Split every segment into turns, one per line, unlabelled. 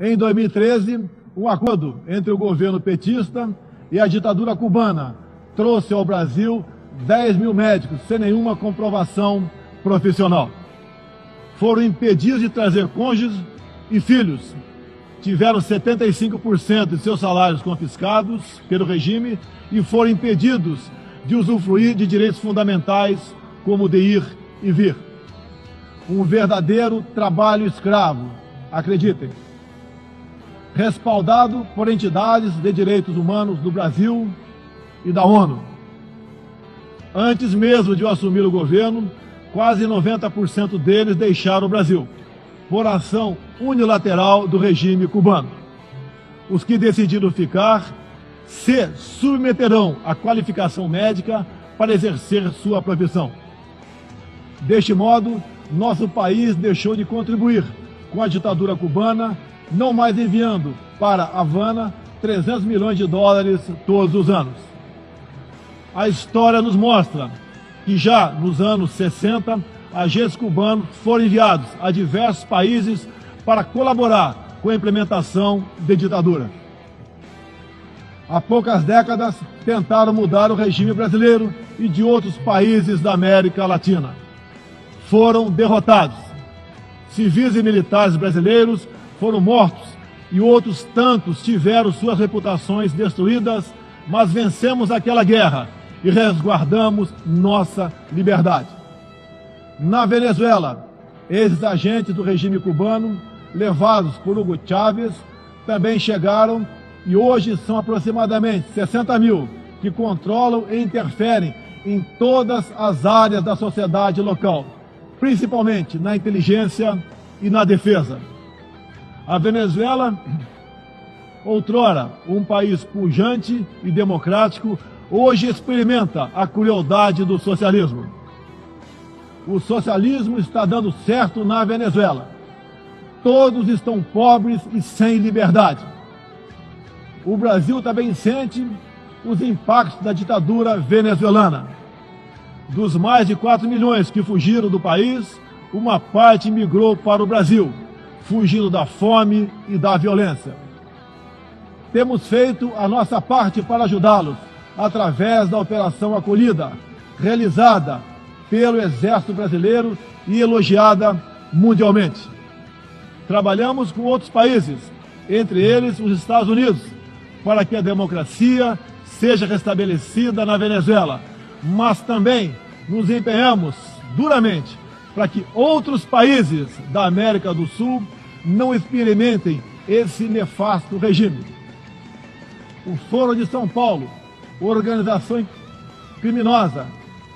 Em 2013, um acordo entre o governo petista e a ditadura cubana trouxe ao Brasil 10 mil médicos sem nenhuma comprovação profissional. Foram impedidos de trazer cônjuges e filhos. Tiveram 75% de seus salários confiscados pelo regime e foram impedidos de usufruir de direitos fundamentais como o de ir e vir. Um verdadeiro trabalho escravo, acreditem. Respaldado por entidades de direitos humanos do Brasil e da ONU. Antes mesmo de eu assumir o governo, quase 90% deles deixaram o Brasil, por ação unilateral do regime cubano. Os que decidiram ficar se submeterão à qualificação médica para exercer sua profissão. Deste modo, nosso país deixou de contribuir com a ditadura cubana, não mais enviando para Havana 300 milhões de dólares todos os anos. A história nos mostra que já nos anos 60, agentes cubanos foram enviados a diversos países para colaborar com a implementação de ditadura. Há poucas décadas, tentaram mudar o regime brasileiro e de outros países da América Latina. Foram derrotados. Civis e militares brasileiros foram mortos e outros tantos tiveram suas reputações destruídas, mas vencemos aquela guerra e resguardamos nossa liberdade. Na Venezuela, esses agentes do regime cubano, levados por Hugo Chávez, também chegaram e hoje são aproximadamente 60 mil que controlam e interferem em todas as áreas da sociedade local, principalmente na inteligência e na defesa. A Venezuela, outrora um país pujante e democrático, hoje experimenta a crueldade do socialismo. O socialismo está dando certo na Venezuela. Todos estão pobres e sem liberdade. O Brasil também sente os impactos da ditadura venezuelana. Dos mais de 4 milhões que fugiram do país, uma parte migrou para o Brasil, fugindo da fome e da violência. Temos feito a nossa parte para ajudá-los, através da Operação Acolhida, realizada pelo Exército Brasileiro e elogiada mundialmente. Trabalhamos com outros países, entre eles os Estados Unidos, para que a democracia seja restabelecida na Venezuela, mas também nos empenhamos duramente para que outros países da América do Sul não experimentem esse nefasto regime. O Foro de São Paulo, organização criminosa,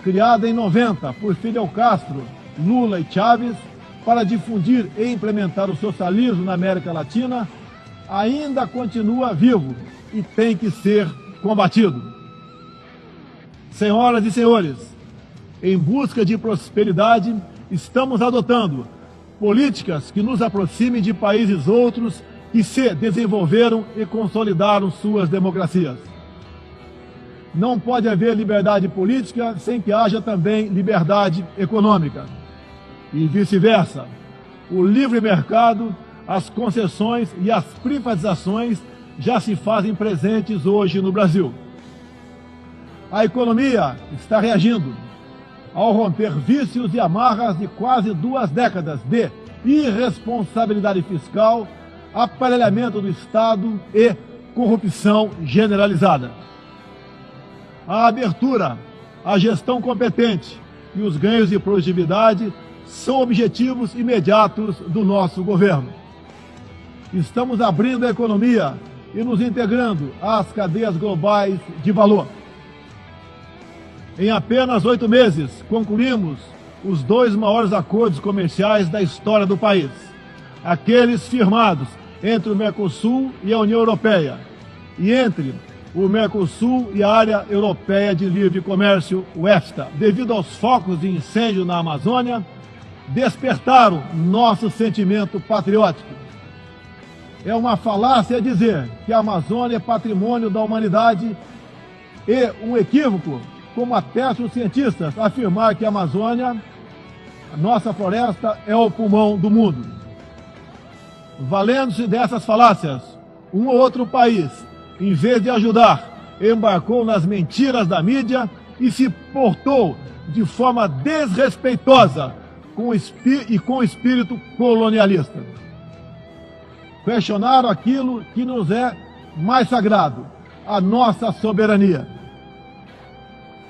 criada em 90 por Fidel Castro, Lula e Chávez, para difundir e implementar o socialismo na América Latina, ainda continua vivo e tem que ser combatido. Senhoras e senhores, em busca de prosperidade, estamos adotando políticas que nos aproximem de países outros que se desenvolveram e consolidaram suas democracias. Não pode haver liberdade política sem que haja também liberdade econômica. E vice-versa. O livre mercado, as concessões e as privatizações já se fazem presentes hoje no Brasil. A economia está reagindo ao romper vícios e amarras de quase 2 décadas de irresponsabilidade fiscal, aparelhamento do Estado e corrupção generalizada. A abertura, a gestão competente e os ganhos de produtividade são objetivos imediatos do nosso governo. Estamos abrindo a economia e nos integrando às cadeias globais de valor. Em apenas 8 meses, concluímos os 2 maiores acordos comerciais da história do país. Aqueles firmados entre o Mercosul e a União Europeia, e entre o Mercosul e a Área Europeia de Livre Comércio, o EFTA. Devido aos focos de incêndio na Amazônia, despertaram nosso sentimento patriótico. É uma falácia dizer que a Amazônia é patrimônio da humanidade e um equívoco, como atestam os cientistas, afirmar que a Amazônia, a nossa floresta, é o pulmão do mundo. valendo-se dessas falácias, um ou outro país, em vez de ajudar, embarcou nas mentiras da mídia e se portou de forma desrespeitosa com o espírito colonialista. Questionaram aquilo que nos é mais sagrado, a nossa soberania.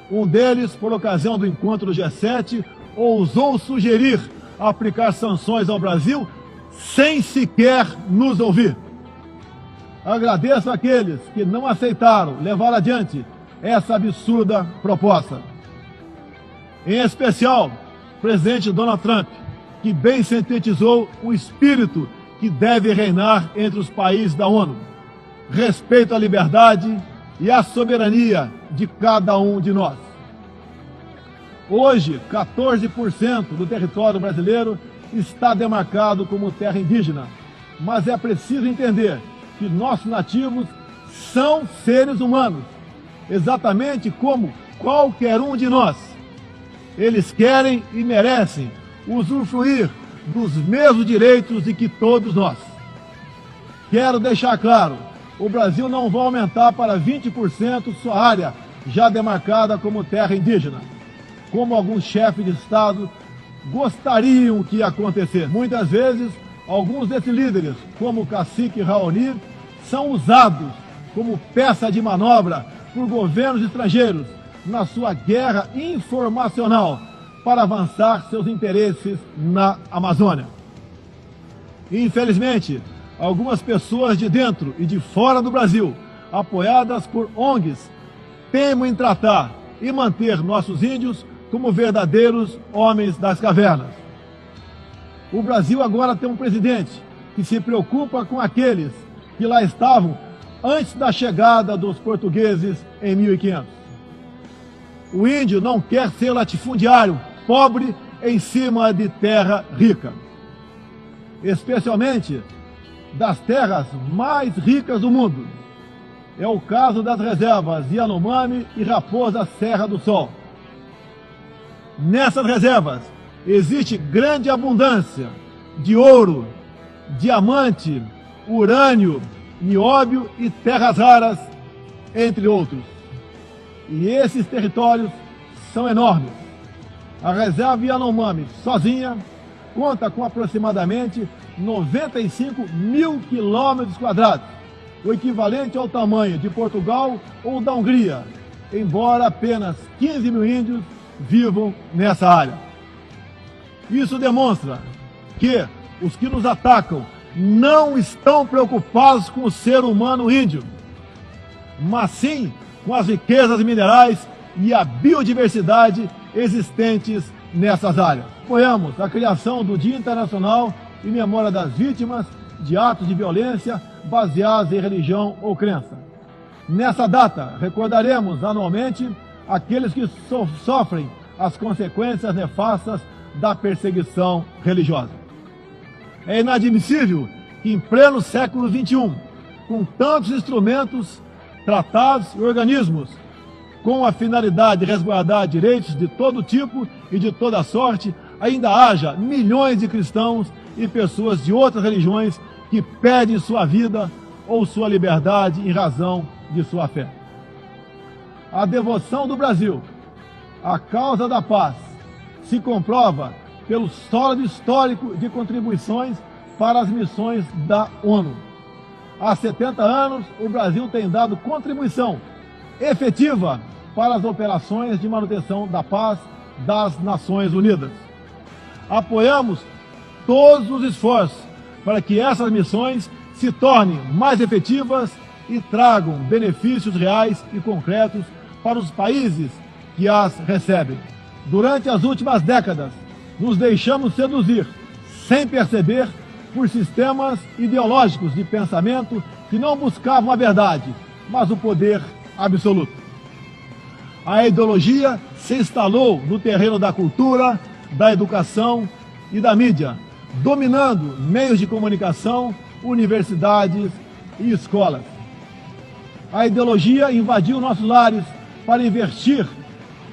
Um deles, por ocasião do encontro do G7, ousou sugerir aplicar sanções ao Brasil sem sequer nos ouvir. Agradeço àqueles que não aceitaram levar adiante essa absurda proposta. Em especial, o presidente Donald Trump, que bem sintetizou o espírito que deve reinar entre os países da ONU: respeito à liberdade e à soberania de cada um de nós. Hoje, 14% do território brasileiro está demarcado como terra indígena, mas é preciso entender que nossos nativos são seres humanos, exatamente como qualquer um de nós. Eles querem e merecem usufruir dos mesmos direitos de que todos nós. Quero deixar claro, o Brasil não vai aumentar para 20% sua área já demarcada como terra indígena, como alguns chefes de Estado gostariam que ia acontecer. Muitas vezes, alguns desses líderes, como o cacique Raoni, são usados como peça de manobra por governos estrangeiros na sua guerra informacional para avançar seus interesses na Amazônia. Infelizmente, algumas pessoas de dentro e de fora do Brasil, apoiadas por ONGs, teimam em tratar e manter nossos índios como verdadeiros homens das cavernas. O Brasil agora tem um presidente que se preocupa com aqueles que lá estavam antes da chegada dos portugueses em 1500. O índio não quer ser latifundiário, pobre em cima de terra rica, especialmente das terras mais ricas do mundo. É o caso das reservas Yanomami e Raposa Serra do Sol. Nessas reservas existe grande abundância de ouro, diamante, urânio, nióbio e terras raras, entre outros. E esses territórios são enormes. A reserva Yanomami, sozinha, conta com aproximadamente 95 mil quilômetros quadrados, o equivalente ao tamanho de Portugal ou da Hungria, embora apenas 15 mil índios vivam nessa área. Isso demonstra que os que nos atacam não estão preocupados com o ser humano índio, mas sim com as riquezas minerais e a biodiversidade existentes nessas áreas. Apoiamos a criação do Dia Internacional em memória das vítimas de atos de violência baseados em religião ou crença. Nessa data, recordaremos anualmente aqueles que sofrem as consequências nefastas da perseguição religiosa. É inadmissível que, em pleno século XXI, com tantos instrumentos, tratados e organismos com a finalidade de resguardar direitos de todo tipo e de toda sorte, ainda haja milhões de cristãos e pessoas de outras religiões que perdem sua vida ou sua liberdade em razão de sua fé. A devoção do Brasil à causa da paz se comprova pelo sólido histórico de contribuições para as missões da ONU. Há 70 anos, o Brasil tem dado contribuição efetiva para as operações de manutenção da paz das Nações Unidas. Apoiamos todos os esforços para que essas missões se tornem mais efetivas e tragam benefícios reais e concretos para os países que as recebem. Durante as últimas décadas, nos deixamos seduzir, sem perceber, por sistemas ideológicos de pensamento que não buscavam a verdade, mas o poder absoluto. A ideologia se instalou no terreno da cultura, da educação e da mídia, dominando meios de comunicação, universidades e escolas. A ideologia invadiu nossos lares para investir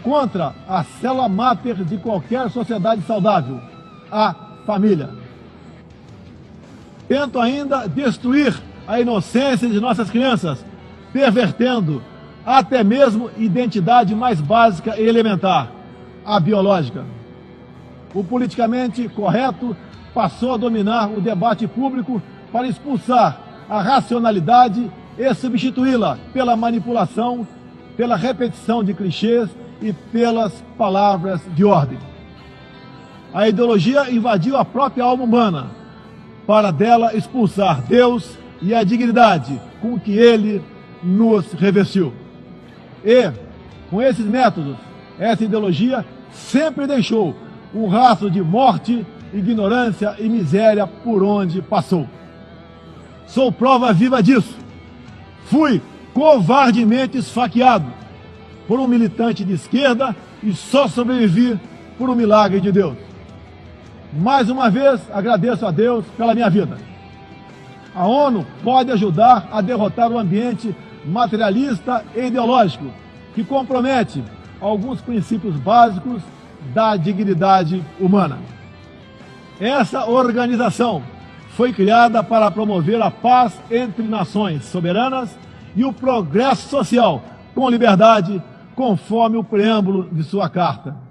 contra a célula máter de qualquer sociedade saudável, a família. tentam ainda destruir a inocência de nossas crianças, pervertendo até mesmo identidade mais básica e elementar, a biológica. O politicamente correto passou a dominar o debate público para expulsar a racionalidade e substituí-la pela manipulação, pela repetição de clichês e pelas palavras de ordem. A ideologia invadiu a própria alma humana para dela expulsar Deus e a dignidade com que Ele nos revestiu. E, com esses métodos, essa ideologia sempre deixou um rastro de morte, ignorância e miséria por onde passou. Sou prova viva disso. Fui covardemente esfaqueado por um militante de esquerda e só sobrevivi por um milagre de Deus. Mais uma vez, agradeço a Deus pela minha vida. A ONU pode ajudar a derrotar o ambiente materialista e ideológico que compromete alguns princípios básicos da dignidade humana. Essa organização foi criada para promover a paz entre nações soberanas e o progresso social com liberdade, conforme o preâmbulo de sua carta.